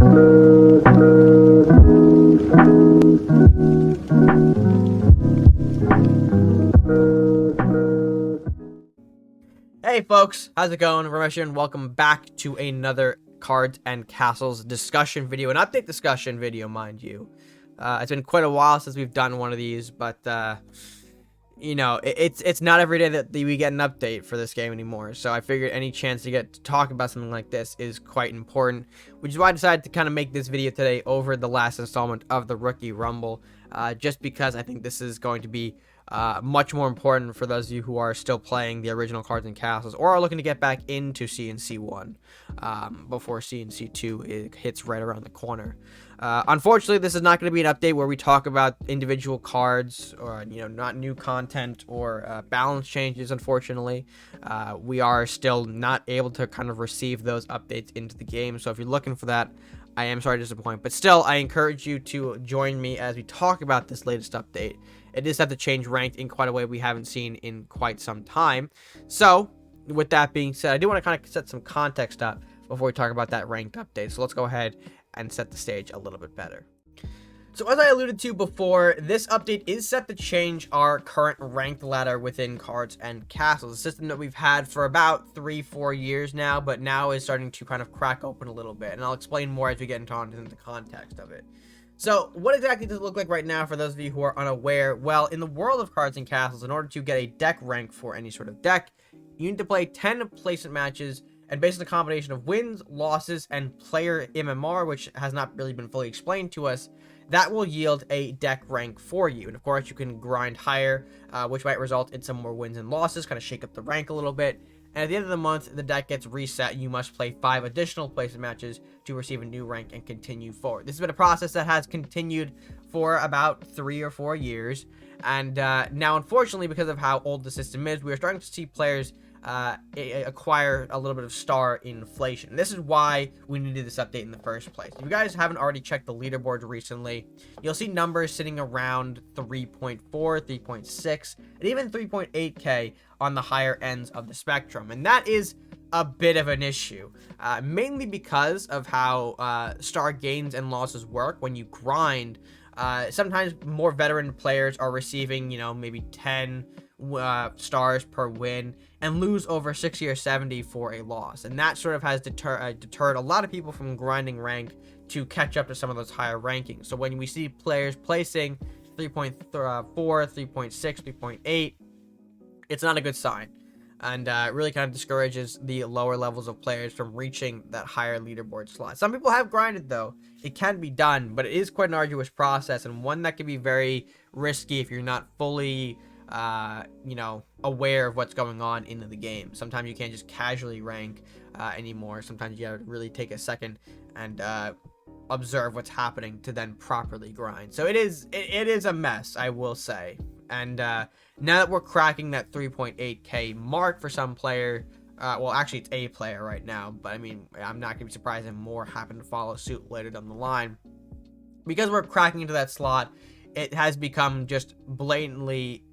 Hey folks, how's it going? RedMaster and welcome back to another Cards and Castles discussion video, an update discussion video, mind you. It's been quite a while since we've done one of these, but you know, it's not every day that we get an update for this game anymore. So I figured any chance to get to talk about something like this is quite important, which is why I decided to kind of make this video today over the last installment of the Rookie Rumble, just because I think this is going to be much more important for those of you who are still playing the original Cards and Castles or are looking to get back into CNC 1 before CNC 2 hits right around the corner. Unfortunately, this is not going to be an update where we talk about individual cards or, you know, not new content or balance changes. Unfortunately, we are still not able to kind of receive those updates into the game. So if you're looking for that, I am sorry to disappoint, but still, I encourage you to join me as we talk about this latest update. It is set to change ranked in quite a way we haven't seen in quite some time. So, with that being said, I do want to kind of set some context up before we talk about that ranked update. So let's go ahead and set the stage a little bit better. So as I alluded to before, this update is set to change our current ranked ladder within Cards and Castles, a system that we've had for about 3-4 years now, but now is starting to kind of crack open a little bit, and I'll explain more as we get into the context of it. So what exactly does it look like right now for those of you who are unaware? Well, in the world of Cards and Castles, in order to get a deck rank for any sort of deck, you need to play 10 placement matches, and based on a combination of wins, losses, and player MMR, which has not really been fully explained to us, that will yield a deck rank for you. And of course, you can grind higher, which might result in some more wins and losses, kind of shake up the rank a little bit. And at the end of the month, the deck gets reset. You must play 5 additional placement matches to receive a new rank and continue forward. This has been a process that has continued for about 3 or 4 years. And now, unfortunately, because of how old the system is, we are starting to see players acquire a little bit of star inflation. This is why we needed this update in the first place. If you guys haven't already checked the leaderboards recently, you'll see numbers sitting around 3.4, 3.6, and even 3.8k on the higher ends of the spectrum, and that is a bit of an issue, mainly because of how star gains and losses work. When you grind, sometimes more veteran players are receiving, you know, maybe 10 stars per win and lose over 60 or 70 for a loss, and that sort of has deterred a lot of people from grinding rank to catch up to some of those higher rankings. So when we see players placing 3.4, 3.6, 3.8, it's not a good sign, and it really kind of discourages the lower levels of players from reaching that higher leaderboard slot. Some people have grinded, though. It can be done, but it is quite an arduous process, and one that can be very risky if you're not fully you know, aware of what's going on in the game. Sometimes you can't just casually rank anymore. Sometimes you gotta really take a second and observe what's happening to then properly grind. So it is a mess, I will say. And now that we're cracking that 3.8k mark for some player, well, actually it's a player right now, but I mean, I'm not gonna be surprised if more happen to follow suit later down the line. Because we're cracking into that slot, it has become just blatantly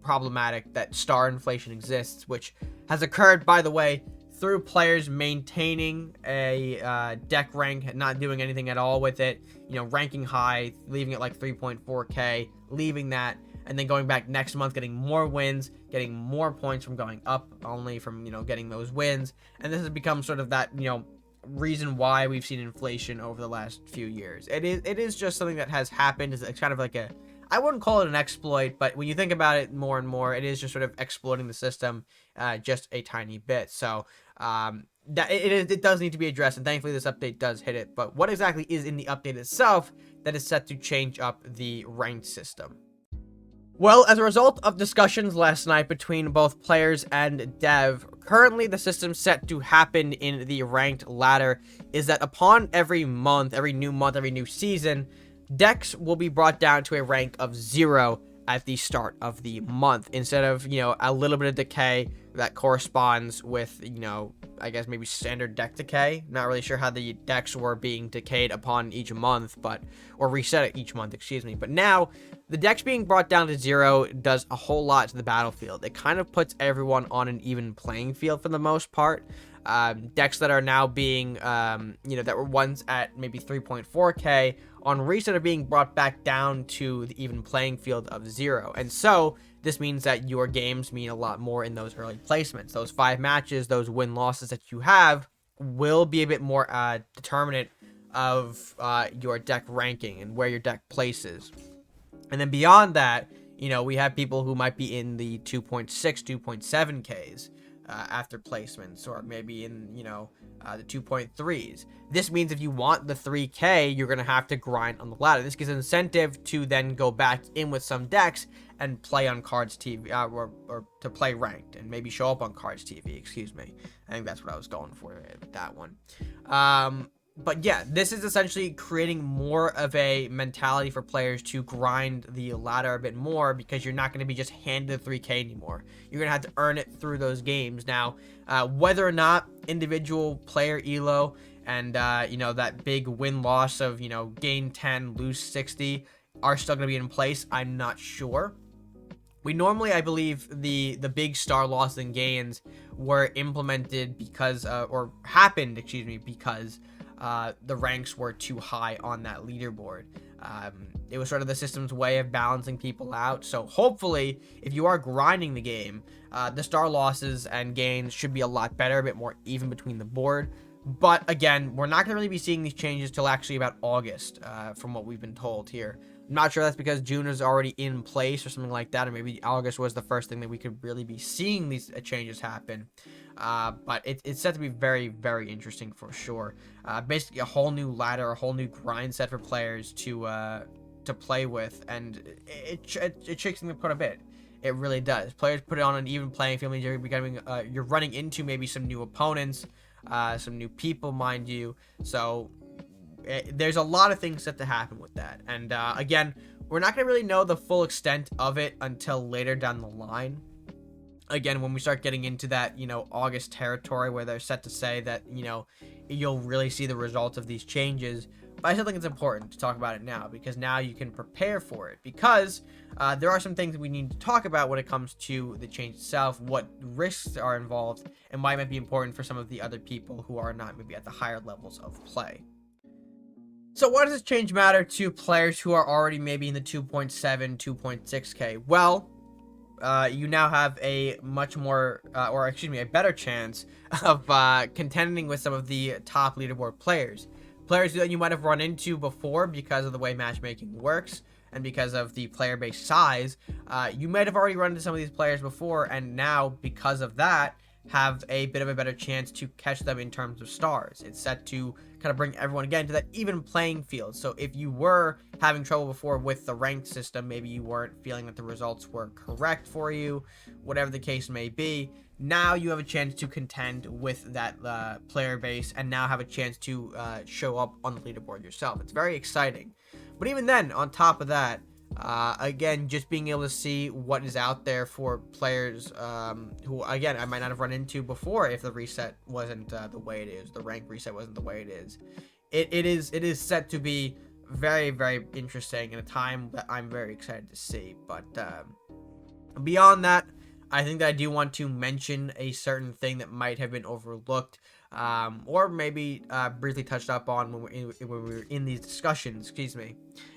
problematic that star inflation exists, which has occurred, by the way, through players maintaining a deck rank, not doing anything at all with it, you know, ranking high, leaving it like 3.4k, leaving that, and then going back next month, getting more wins, getting more points from going up only from, you know, getting those wins. And this has become sort of that, you know, reason why we've seen inflation over the last few years. It is just something that has happened. It's kind of like a, I wouldn't call it an exploit, but when you think about it more and more, it is just sort of exploiting the system just a tiny bit. So that it does need to be addressed, and thankfully this update does hit it. But what exactly is in the update itself that is set to change up the ranked system? Well, as a result of discussions last night between both players and dev, currently the system set to happen in the ranked ladder is that upon every month, every new season, decks will be brought down to a rank of 0 at the start of the month, instead of, you know, a little bit of decay that corresponds with, you know, I guess maybe standard deck decay. Not really sure how the decks were being decayed upon each month, or reset each month, excuse me. But now the decks being brought down to 0 does a whole lot to the battlefield. It kind of puts everyone on an even playing field for the most part. Decks that are now being, that were once at maybe 3.4k on reset are being brought back down to the even playing field of 0. And so this means that your games mean a lot more in those early placements. Those 5 matches, those win-losses that you have will be a bit more determinant of your deck ranking and where your deck places. And then beyond that, we have people who might be in the 2.6, 2.7Ks after placements, or maybe in, the 2.3s. This means if you want the 3K, you're going to have to grind on the ladder. This gives incentive to then go back in with some decks and play on Cards TV, or to play ranked and maybe show up on Cards TV, excuse me. I think that's what I was going for with that one. But yeah, this is essentially creating more of a mentality for players to grind the ladder a bit more, because you're not going to be just handed 3K anymore. You're going to have to earn it through those games. Now, whether or not individual player elo and, that big win-loss of, gain 10, lose 60 are still going to be in place, I'm not sure. We normally, I believe, the big star losses and gains were implemented because, or happened, excuse me, because the ranks were too high on that leaderboard. It was sort of the system's way of balancing people out. So hopefully, if you are grinding the game, the star losses and gains should be a lot better, a bit more even between the board. But again, we're not going to really be seeing these changes till actually about August, from what we've been told here. I'm not sure that's because June is already in place or something like that, or maybe August was the first thing that we could really be seeing these changes happen. But it's set to be very, very interesting for sure. Basically a whole new ladder, a whole new grind set for players to play with, and it shakes them quite a bit. It really does. Players put it on an even playing field. Means you're running into maybe some new opponents, some new people, mind you. So there's a lot of things set to happen with that. And again, we're not going to really know the full extent of it until later down the line. Again, when we start getting into that, August territory where they're set to say that, you'll really see the results of these changes. But I still think it's important to talk about it now, because now you can prepare for it. Because there are some things that we need to talk about when it comes to the change itself, what risks are involved, and why it might be important for some of the other people who are not maybe at the higher levels of play. So why does this change matter to players who are already maybe in the 2.7, 2.6K? Well, you now have a much more, a better chance of contending with some of the top leaderboard players. Players that you might have run into before because of the way matchmaking works and because of the player base size. You might have already run into some of these players before, and now, because of that, have a bit of a better chance to catch them in terms of stars. It's set to kind of bring everyone again to that even playing field. So if you were having trouble before with the ranked system, maybe you weren't feeling that the results were correct for you, whatever the case may be, now you have a chance to contend with that player base, and now have a chance to show up on the leaderboard yourself. It's very exciting. But even then, on top of that, again, just being able to see what is out there for players who, again, I might not have run into before if the reset wasn't the way it is, the rank reset wasn't the way it is. It is set to be very, very interesting in a time that I'm very excited to see. But beyond that, I think that I do want to mention a certain thing that might have been overlooked, or maybe briefly touched up on when we were in these discussions, excuse me.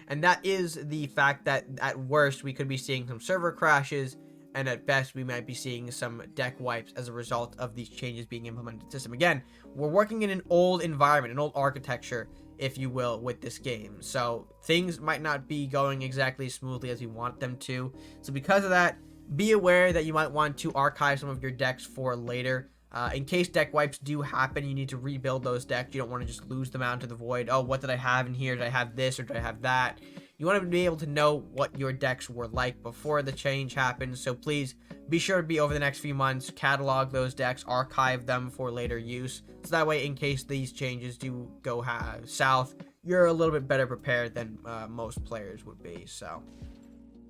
And that is the fact that at worst we could be seeing some server crashes, and at best we might be seeing some deck wipes as a result of these changes being implemented in the system. Again, we're working in an old environment, an old architecture, if you will, with this game. So things might not be going exactly smoothly as we want them to. So because of that, be aware that you might want to archive some of your decks for later. In case deck wipes do happen, you need to rebuild those decks. You don't want to just lose them out into the void. Oh, what did I have in here? Did I have this or did I have that? You want to be able to know what your decks were like before the change happened. So please be sure to be over the next few months, catalog those decks, archive them for later use. So that way, in case these changes do go south, you're a little bit better prepared than most players would be. So,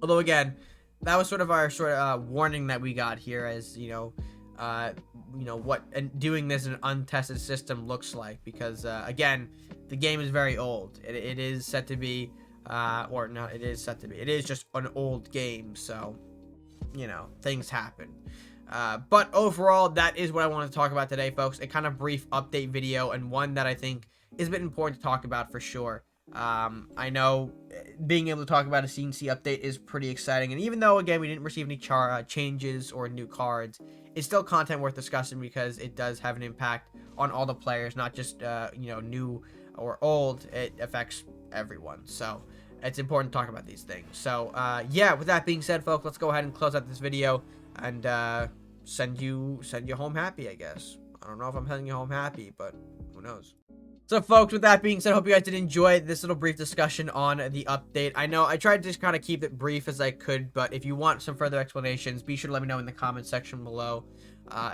although again, that was sort of our warning that we got here, as what and doing this in an untested system looks like, because again, the game is very old. It is set to be it is just an old game, so things happen. But overall, that is what I wanted to talk about today, folks. A kind of brief update video, and one that I think is a bit important to talk about for sure. I know being able to talk about a CNC update is pretty exciting, and even though, again, we didn't receive any changes or new cards, it's still content worth discussing because it does have an impact on all the players, not just new or old. It affects everyone, so it's important to talk about these things. So yeah, with that being said, folks, let's go ahead and close out this video and send you home happy, I guess. I don't know if I'm sending you home happy, but who knows. So, folks, with that being said, I hope you guys did enjoy this little brief discussion on the update. I know I tried to just kind of keep it brief as I could, but if you want some further explanations, be sure to let me know in the comment section below.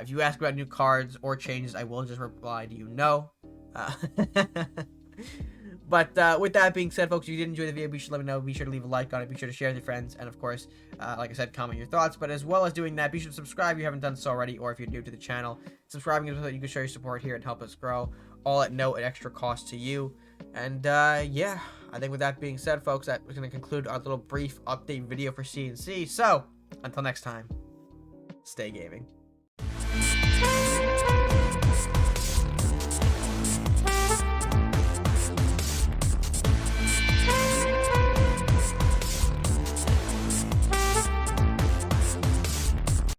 If you ask about new cards or changes, I will just reply to you no. But with that being said, folks, if you did enjoy the video, be sure to let me know. Be sure to leave a like on it. Be sure to share with your friends. And, of course, like I said, comment your thoughts. But as well as doing that, be sure to subscribe if you haven't done so already, or if you're new to the channel. Subscribing is so that you can show your support here and help us grow, all at no extra cost to you. And, yeah, I think with that being said, folks, that was going to conclude our little brief update video for CNC. So, until next time, stay gaming.